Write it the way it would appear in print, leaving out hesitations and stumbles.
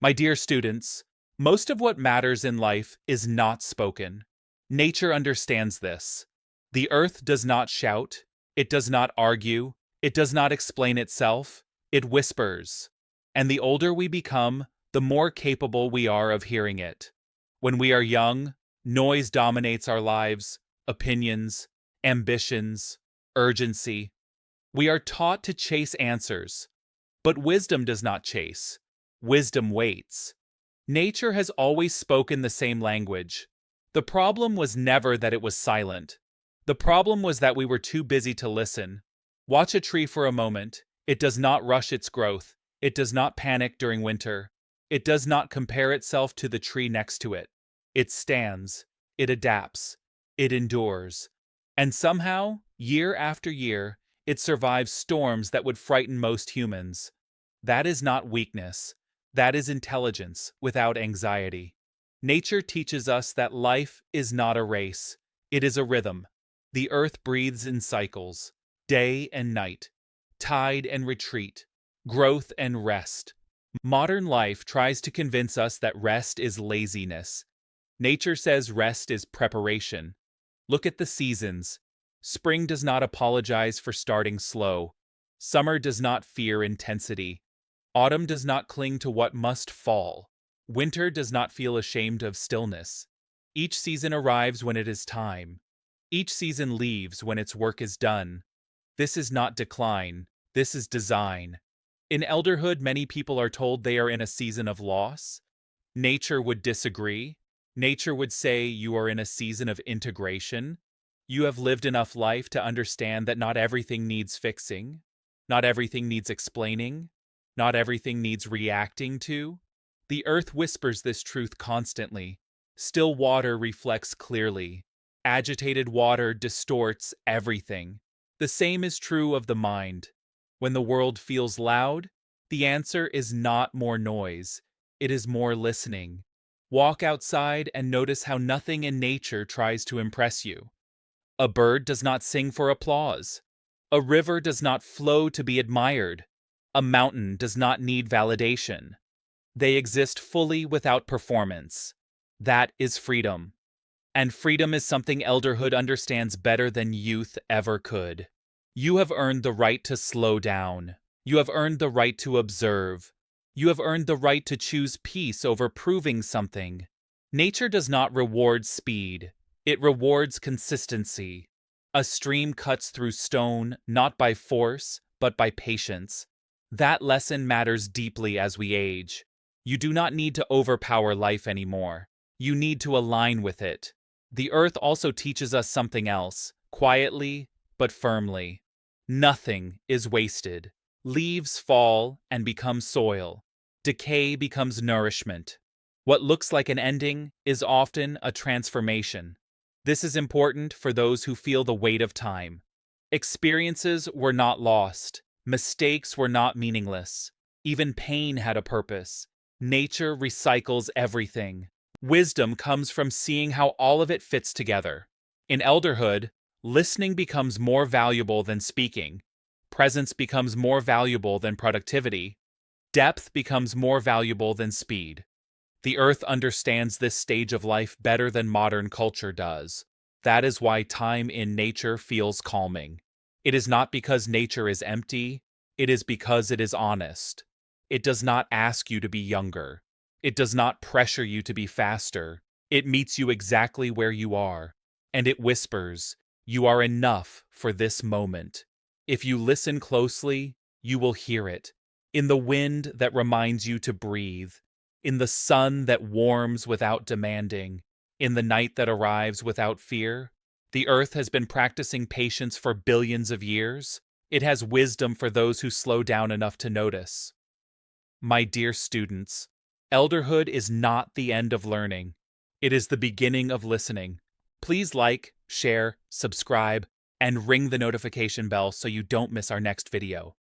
My dear students, most of what matters in life is not spoken. Nature understands this. The earth does not shout, it does not argue, it does not explain itself, it whispers. And the older we become, the more capable we are of hearing it. When we are young, noise dominates our lives, opinions, ambitions, urgency. We are taught to chase answers, but wisdom does not chase. Wisdom waits. Nature has always spoken the same language. The problem was never that it was silent. The problem was that we were too busy to listen. Watch a tree for a moment. It does not rush its growth. It does not panic during winter. It does not compare itself to the tree next to it. It stands. It adapts. It endures. And somehow, year after year, it survives storms that would frighten most humans. That is not weakness. That is intelligence without anxiety. Nature teaches us that life is not a race. It is a rhythm. The earth breathes in cycles, day and night, tide and retreat, growth and rest. Modern life tries to convince us that rest is laziness. Nature says rest is preparation. Look at the seasons. Spring does not apologize for starting slow. Summer does not fear intensity. Autumn does not cling to what must fall. Winter does not feel ashamed of stillness. Each season arrives when it is time. Each season leaves when its work is done. This is not decline. This is design. In elderhood, many people are told they are in a season of loss. Nature would disagree. Nature would say you are in a season of integration. You have lived enough life to understand that not everything needs fixing. Not everything needs explaining. Not everything needs reacting to. The earth whispers this truth constantly. Still water reflects clearly. Agitated water distorts everything. The same is true of the mind. When the world feels loud, the answer is not more noise. It is more listening. Walk outside and notice how nothing in nature tries to impress you. A bird does not sing for applause. A river does not flow to be admired. A mountain does not need validation. They exist fully without performance. That is freedom. And freedom is something elderhood understands better than youth ever could. You have earned the right to slow down. You have earned the right to observe. You have earned the right to choose peace over proving something. Nature does not reward speed. It rewards consistency. A stream cuts through stone, not by force, but by patience. That lesson matters deeply as we age. You do not need to overpower life anymore. You need to align with it. The earth also teaches us something else, quietly but firmly. Nothing is wasted. Leaves fall and become soil. Decay becomes nourishment. What looks like an ending is often a transformation. This is important for those who feel the weight of time. Experiences were not lost. Mistakes were not meaningless. Even pain had a purpose. Nature recycles everything. Wisdom comes from seeing how all of it fits together. In elderhood, listening becomes more valuable than speaking. Presence becomes more valuable than productivity. Depth becomes more valuable than speed. The earth understands this stage of life better than modern culture does. That is why time in nature feels calming. It is not because nature is empty, it is because it is honest. It does not ask you to be younger. It does not pressure you to be faster. It meets you exactly where you are. And it whispers, "You are enough for this moment." If you listen closely, you will hear it. In the wind that reminds you to breathe. In the sun that warms without demanding. In the night that arrives without fear. The earth has been practicing patience for billions of years. It has wisdom for those who slow down enough to notice. My dear students, elderhood is not the end of learning. It is the beginning of listening. Please like, share, subscribe, and ring the notification bell so you don't miss our next video.